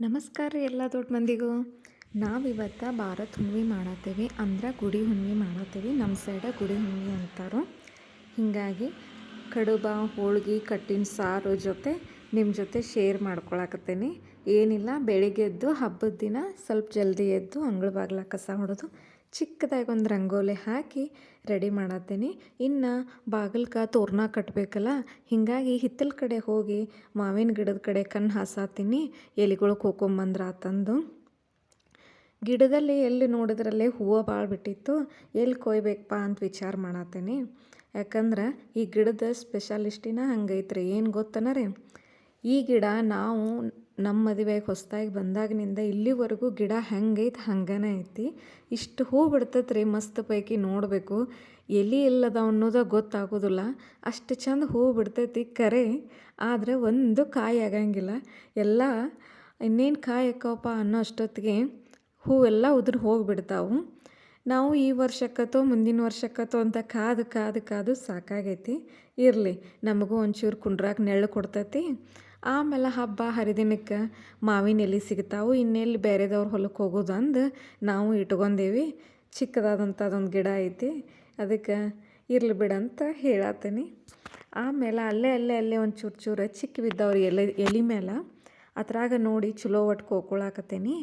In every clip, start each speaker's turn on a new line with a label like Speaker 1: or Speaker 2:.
Speaker 1: ನಮಸ್ಕಾರ ರೀ ಎಲ್ಲ ದೊಡ್ಡ ಮಂದಿಗೂ. ನಾವಿವತ್ತು ಭಾರತ್ ಹುಣ್ಣಿಮೆ ಮಾಡತ್ತೀವಿ, ಅಂದ್ರೆ ಗುಡಿ ಹುಣ್ಣಿಮೆ ಮಾಡತ್ತೀವಿ. ನಮ್ಮ ಸೈಡ ಗುಡಿ ಹುಣ್ಣಿಮೆ ಅಂತಾರೋ. ಹೀಗಾಗಿ ಕಡುಬ ಹೋಳ್ಗೆ ಕಟ್ಟಿನ ಸಾರು ಜೊತೆ ನಿಮ್ಮ ಜೊತೆ ಶೇರ್ ಮಾಡ್ಕೊಳಕತ್ತೀನಿ. ಏನಿಲ್ಲ, ಬೆಳಿಗ್ಗೆ ಎದ್ದು ಹಬ್ಬದ ದಿನ ಸ್ವಲ್ಪ ಜಲ್ದಿ ಎದ್ದು ಅಂಗಳ ಬಾಗ್ಲ ಕಸ ಹೊಡೆದು ಚಿಕ್ಕದಾಗಿ ಒಂದು ರಂಗೋಲಿ ಹಾಕಿ ರೆಡಿ ಮಾಡತ್ತೀನಿ. ಇನ್ನು ಬಾಗಿಲ್ಗೆ ತೋರಣ ಕಟ್ಟಬೇಕಲ್ಲ, ಹೀಗಾಗಿ ಹಿತ್ತಲ ಕಡೆ ಹೋಗಿ ಮಾವಿನ ಗಿಡದ ಕಡೆ ಕಣ್ಣು ಹಾಸಾತೀನಿ, ಎಲೆಗಳು ಕೋಕೊಂಬಂದ್ರೆ ಆತಂದು. ಗಿಡದಲ್ಲಿ ಎಲ್ಲಿ ನೋಡಿದ್ರಲ್ಲೇ ಹೂವು ಭಾಳ ಬಿಟ್ಟಿತ್ತು, ಎಲ್ಲಿ ಕೊಯ್ಬೇಕಪ್ಪ ಅಂತ ವಿಚಾರ ಮಾಡತ್ತೀನಿ. ಯಾಕಂದ್ರೆ ಈ ಗಿಡದ ಸ್ಪೆಷಾಲಿಸ್ಟಿನ ಹಂಗೈತ್ರಿ. ಏನು ಗೊತ್ತನ ರೀ, ಈ ಗಿಡ ನಾವು ನಮ್ಮ ಮದುವೆಗೆ ಹೊಸದಾಗಿ ಬಂದಾಗಿನಿಂದ ಇಲ್ಲಿವರೆಗೂ ಗಿಡ ಹೆಂಗೈತೆ ಹಂಗನೇ ಐತಿ. ಇಷ್ಟು ಹೂ ಬಿಡ್ತೈತೆ ರೀ, ಮಸ್ತ್ ಪೈಕಿ ನೋಡಬೇಕು. ಎಲೆ ಎಲ್ಲದ ಅನ್ನೋದು ಗೊತ್ತಾಗೋದಿಲ್ಲ, ಅಷ್ಟು ಚಂದ ಹೂ ಬಿಡ್ತೈತಿ ಕರೆ. ಆದರೆ ಒಂದು ಕಾಯಿ ಆಗಂಗಿಲ್ಲ. ಎಲ್ಲ ಇನ್ನೇನು ಕಾಯಿ ಆಕ್ಕವಪ್ಪ ಅನ್ನೋ ಅಷ್ಟೊತ್ತಿಗೆ ಹೂವೆಲ್ಲ ಉದುರು ಹೋಗಿಬಿಡ್ತಾವು. ನಾವು ಈ ವರ್ಷಕ್ಕತ್ತೋ ಮುಂದಿನ ವರ್ಷಕ್ಕತ್ತೋ ಅಂತ ಕಾದು ಕಾದು ಕಾದು ಸಾಕಾಗೈತಿ. ಇರಲಿ, ನಮಗೂ ಒಂಚೂರು ಕುಂಡ್ರಾಗ ನೆರಳು ಕೊಡ್ತೈತಿ. ಆಮೇಲೆ ಹಬ್ಬ ಹರಿದಿನಕ್ಕೆ ಮಾವಿನ ಎಲೆ ಸಿಗ್ತಾವು, ಇನ್ನೆಲ್ಲಿ ಬೇರೆದವ್ರ ಹೊಲಕ್ಕೆ ಹೋಗೋದು ಅಂದು ನಾವು ಇಟ್ಕೊಂಡೇವಿ. ಚಿಕ್ಕದಾದಂಥ ಅದೊಂದು ಗಿಡ ಐತಿ, ಅದಕ್ಕೆ ಇರಲಿ ಬಿಡಂತ ಹೇಳತ್ತೀನಿ. ಆಮೇಲೆ ಅಲ್ಲೇ ಒಂದು ಚೂರು ಚಿಕ್ಕ ಬಿದ್ದವ್ರು ಎಲೆ ಮೇಲೆ, ಅದ್ರಾಗ ನೋಡಿ ಚಲೋ ಒಟ್ಟು ಕೋಕೊಳಕತ್ತೀನಿ.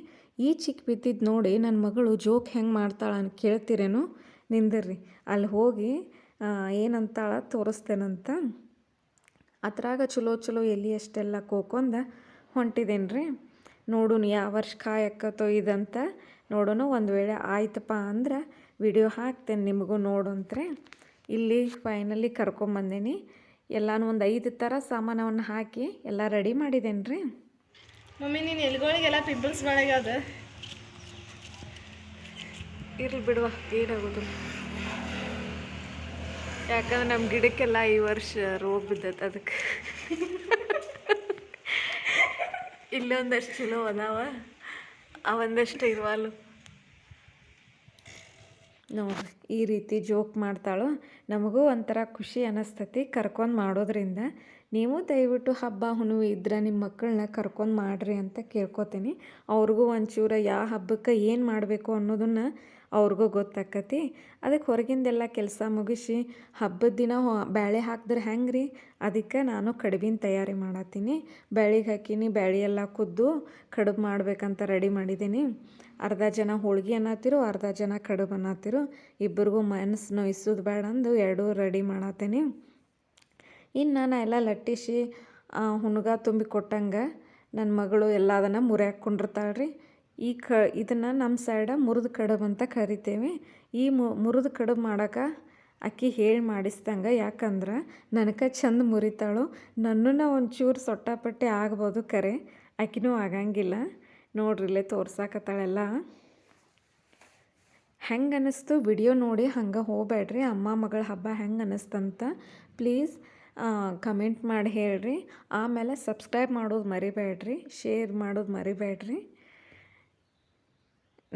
Speaker 1: ಈ ಚಿಕ್ಕ ಬಿದ್ದಿದ್ದು ನೋಡಿ ನನ್ನ ಮಗಳು ಜೋಕ್ ಹೆಂಗೆ ಮಾಡ್ತಾಳೆ ಅಂತ ಕೇಳ್ತೀರೇನು? ನಿಂದಿರ್ರಿ, ಅಲ್ಲಿ ಹೋಗಿ ಏನಂತಾಳ ತೋರಿಸ್ತೇನಂತ. ಅದ್ರಾಗ ಚಲೋ ಎಲೆ ಅಷ್ಟೆಲ್ಲ ಕೋಕೊಂಡ ಹೊಂಟಿದ್ದೇನೆ ರೀ. ನೋಡೋಣ ಯಾವ ವರ್ಷ ಕಾಯಿ ಆಕ್ಕತ್ತೋ ಇದಂತ ನೋಡೋಣ. ಒಂದು ವೇಳೆ ಆಯ್ತಪ್ಪ ಅಂದ್ರೆ ವಿಡಿಯೋ ಹಾಕ್ತೇನೆ, ನಿಮಗೂ ನೋಡೋಂತ್ರೆ. ಇಲ್ಲಿ ಫೈನಲಿ ಕರ್ಕೊಂಬಂದೇನಿ. ಎಲ್ಲನೂ ಒಂದು 5 ಥರ ಸಾಮಾನವನ್ನು ಹಾಕಿ ಎಲ್ಲ ರೆಡಿ ಮಾಡಿದ್ದೇನೆ ರೀ.
Speaker 2: ಮಮ್ಮಿ, ನೀನು ಎಲೆಗಳಿಗೆಲ್ಲ ಪಿಂಪಲ್ಸ್ ಮಾಡಾಗ್ಯಾವ್ದು.
Speaker 1: ಇರ್ಲಿ ಬಿಡುವ, ಏನಾಗೋದು. ಯಾಕಂದ್ರೆ ನಮ್ಮ ಗಿಡಕ್ಕೆಲ್ಲ ಈ ವರ್ಷ ರೋಗ ಬಿದ್ದೈತೆ, ಅದಕ್ಕೆ ಇಲ್ಲೊಂದಷ್ಟು ಚಲೋ ಅದಾವ, ಅವಂದಷ್ಟು ಇರುವಲ್ಲು. ನೋಡ್ರಿ, ಈ ರೀತಿ ಜೋಕ್ ಮಾಡ್ತಾಳು. ನಮಗೂ ಒಂಥರ ಖುಷಿ ಅನ್ನಿಸ್ತೈತಿ ಕರ್ಕೊಂಡು ಮಾಡೋದ್ರಿಂದ. ನೀವು ದಯವಿಟ್ಟು ಹಬ್ಬ ಹುಣ್ಣಿಮೆ ಇದ್ರೆ ನಿಮ್ಮ ಮಕ್ಕಳನ್ನ ಕರ್ಕೊಂಡು ಮಾಡಿರಿ ಅಂತ ಕೇಳ್ಕೊತೀನಿ. ಅವ್ರಿಗೂ ಒಂಚೂರು ಯಾವ ಹಬ್ಬಕ್ಕೆ ಏನು ಮಾಡಬೇಕು ಅನ್ನೋದನ್ನು ಅವ್ರಿಗೂ ಗೊತ್ತಾಕತಿ. ಅದಕ್ಕೆ ಹೊರಗಿಂದೆಲ್ಲ ಕೆಲಸ ಮುಗಿಸಿ ಹಬ್ಬದ ದಿನ ಬ್ಯಾಳೆ ಹಾಕಿದ್ರೆ ಹೆಂಗೆ ರೀ, ಅದಕ್ಕೆ ನಾನು ಕಡುಬಿನ ತಯಾರಿ ಮಾಡತ್ತೀನಿ. ಬ್ಯಾಳಿಗೆ ಹಾಕೀನಿ, ಬ್ಯಾಳೆ ಎಲ್ಲ ಕುದ್ದು ಕಡುಬು ಮಾಡ್ಬೇಕಂತ ರೆಡಿ ಮಾಡಿದ್ದೀನಿ. ಅರ್ಧ ಜನ ಹೋಳ್ಗೆ ಅನ್ನತ್ತಿರೋ, ಅರ್ಧ ಜನ ಕಡುಬು ಅನ್ನತ್ತಿರೋ. ಇಬ್ಬರಿಗೂ ಮನಸ್ಸು ನೋಯಿಸೋದು ಬೇಡ ಅಂದು ಎರಡೂ ರೆಡಿ ಮಾಡತ್ತೀನಿ. ಇನ್ನು ನಾನು ಎಲ್ಲ ಲಟ್ಟಿಸಿ ಹುಣ್ಗ ತುಂಬಿ ಕೊಟ್ಟಂಗೆ ನನ್ನ ಮಗಳು ಎಲ್ಲ ಅದನ್ನು ಮುರಿಯಾಕೆ ಕುಂಡಿರ್ತಾಳೆ ರೀ. ಇದನ್ನು ನಮ್ಮ ಸೈಡ ಮುರಿದ ಕಡುಬು ಅಂತ ಕರಿತೇವೆ. ಈ ಮುರಿದ ಕಡುಬು ಮಾಡೋಕೆ ಅಕ್ಕಿ ಹೇಳಿ ಮಾಡಿಸ್ದಂಗೆ, ಯಾಕಂದ್ರೆ ನನಗೆ ಚಂದ ಮುರಿತಾಳು. ನನ್ನನ್ನು ಒಂಚೂರು ಸೊಟ್ಟಾಪಟ್ಟಿ ಆಗ್ಬೋದು ಕರೆ, ಆಕಿನೂ ಆಗಂಗಿಲ್ಲ. ನೋಡ್ರಿ, ಇಲ್ಲೇ ತೋರ್ಸಾಕತ್ತಾಳೆಲ್ಲ. ಹೆಂಗೆ ಅನ್ನಿಸ್ತು ವಿಡಿಯೋ ನೋಡಿ ಹಂಗೆ ಹೋಗ್ಬೇಡ್ರಿ. ಅಮ್ಮ ಮಗಳ ಹಬ್ಬ ಹೆಂಗೆ ಅನ್ನಿಸ್ತಂತ ಪ್ಲೀಸ್ ಕಮೆಂಟ್ ಮಾಡಿ ಹೇಳ್ರಿ. ಆಮೇಲೆ ಸಬ್ಸ್ಕ್ರೈಬ್ ಮಾಡೋದು ಮರಿಬೇಡ್ರಿ, ಶೇರ್ ಮಾಡೋದು ಮರಿಬೇಡ್ರಿ.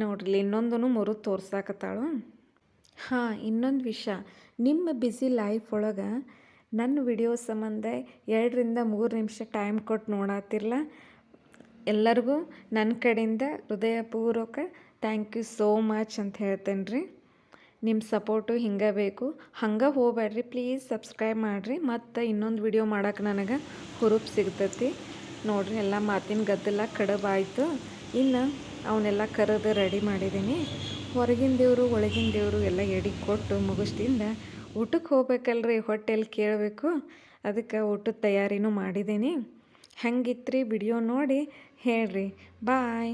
Speaker 1: ನೋಡ್ರಿ, ಇನ್ನೊಂದೂ ಮುರಿದು ತೋರ್ಸಾಕತ್ತಾಳು. ಹಾಂ, ಇನ್ನೊಂದು ವಿಷಯ, ನಿಮ್ಮ ಬ್ಯುಸಿ ಲೈಫ್ ಒಳಗೆ ನನ್ನ ವಿಡಿಯೋ ಸಂಬಂಧ 2 ರಿಂದ 3 ನಿಮಿಷ ಟೈಮ್ ಕೊಟ್ಟು ನೋಡತ್ತಿರಲ್ಲ, ಎಲ್ಲರಿಗೂ ನನ್ನ ಕಡೆಯಿಂದ ಹೃದಯಪೂರ್ವಕ ಥ್ಯಾಂಕ್ ಯು ಸೋ ಮಚ್ ಅಂತ ಹೇಳ್ತೇನೆ ರೀ. ನಿಮ್ಮ ಸಪೋರ್ಟು ಹಿಂಗೆ ಬೇಕು, ಹಂಗೆ ಹೋಗ್ಬೇಡ್ರಿ. ಪ್ಲೀಸ್ ಸಬ್ಸ್ಕ್ರೈಬ್ ಮಾಡಿರಿ. ಮತ್ತು ಇನ್ನೊಂದು ವಿಡಿಯೋ ಮಾಡೋಕೆ ನನಗೆ ಹುರುಪು ಸಿಗ್ತೈತಿ. ನೋಡಿರಿ, ಎಲ್ಲ ಮಾತಿನ ಗದ್ದಲ ಕಡುಬು ಆಯಿತು. ಇನ್ನು ಅವನ್ನೆಲ್ಲ ಕರೆದು ರೆಡಿ ಮಾಡಿದ್ದೀನಿ. ಹೊರಗಿನ ದೇವರು ಒಳಗಿನ ದೇವರು ಎಲ್ಲ ಎಡೆ ಕೊಟ್ಟು ಮುಗಿಸ್ದಿಂದ ಊಟಕ್ಕೆ ಹೋಗ್ಬೇಕಲ್ರಿ, ಹೊಟ್ಟೆಲ್ಲಿ ಕೇಳಬೇಕು. ಅದಕ್ಕೆ ಊಟದ ತಯಾರಿನೂ ಮಾಡಿದ್ದೀನಿ. ಹೆಂಗಿತ್ತು ರೀ ವಿಡಿಯೋ ನೋಡಿ ಹೇಳ್ರಿ. ಬಾಯ್.